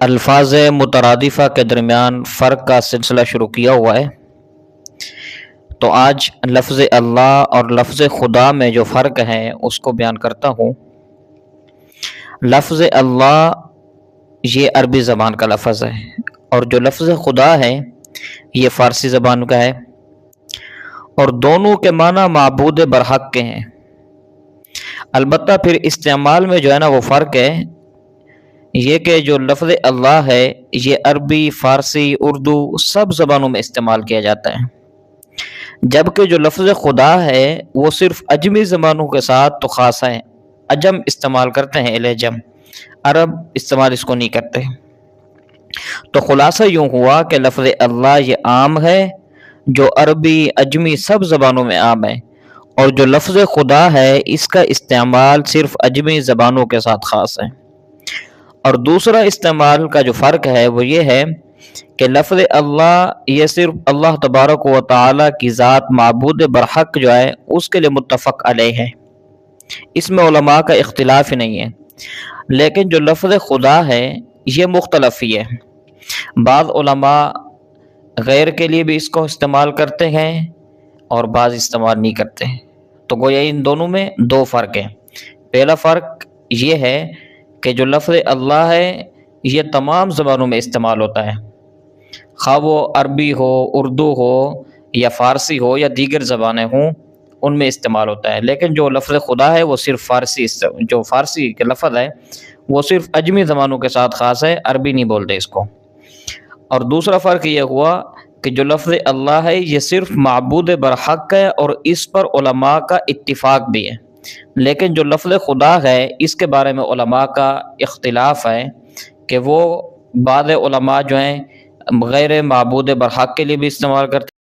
الفاظ مترادفہ کے درمیان فرق کا سلسلہ شروع کیا ہوا ہے، تو آج لفظ اللہ اور لفظ خدا میں جو فرق ہے اس کو بیان کرتا ہوں۔ لفظ اللہ یہ عربی زبان کا لفظ ہے، اور جو لفظ خدا ہے یہ فارسی زبان کا ہے، اور دونوں کے معنی معبود برحق کے ہیں۔ البتہ پھر استعمال میں جو ہے نا وہ فرق ہے، یہ کہ جو لفظ اللہ ہے یہ عربی، فارسی، اردو سب زبانوں میں استعمال کیا جاتا ہے، جبکہ جو لفظ خدا ہے وہ صرف عجمی زبانوں کے ساتھ تو خاص ہے۔ عجم استعمال کرتے ہیں، العجم، عرب استعمال اس کو نہیں کرتے۔ تو خلاصہ یوں ہوا کہ لفظ اللہ یہ عام ہے جو عربی، عجمی سب زبانوں میں عام ہے، اور جو لفظ خدا ہے اس کا استعمال صرف عجمی زبانوں کے ساتھ خاص ہے۔ اور دوسرا استعمال کا جو فرق ہے وہ یہ ہے کہ لفظ اللہ یہ صرف اللہ تبارک و تعالی کی ذات معبود برحق جو ہے اس کے لیے متفق علیہ ہے، اس میں علماء کا اختلاف ہی نہیں ہے۔ لیکن جو لفظ خدا ہے یہ مختلف ہی ہے، بعض علماء غیر کے لیے بھی اس کو استعمال کرتے ہیں اور بعض استعمال نہیں کرتے ہیں۔ تو گویا ان دونوں میں دو فرق ہیں۔ پہلا فرق یہ ہے کہ جو لفظ اللہ ہے یہ تمام زبانوں میں استعمال ہوتا ہے، خواہ وہ عربی ہو، اردو ہو یا فارسی ہو یا دیگر زبانیں ہوں، ان میں استعمال ہوتا ہے۔ لیکن جو لفظ خدا ہے وہ صرف جو فارسی کے لفظ ہے وہ صرف عجمی زبانوں کے ساتھ خاص ہے، عربی نہیں بولتے اس کو۔ اور دوسرا فرق یہ ہوا کہ جو لفظ اللہ ہے یہ صرف معبود برحق ہے، اور اس پر علماء کا اتفاق بھی ہے۔ لیکن جو لفظ خدا ہے اس کے بارے میں علماء کا اختلاف ہے کہ وہ بعض علماء جو ہیں غیر معبود برحق کے لیے بھی استعمال کرتے ہیں،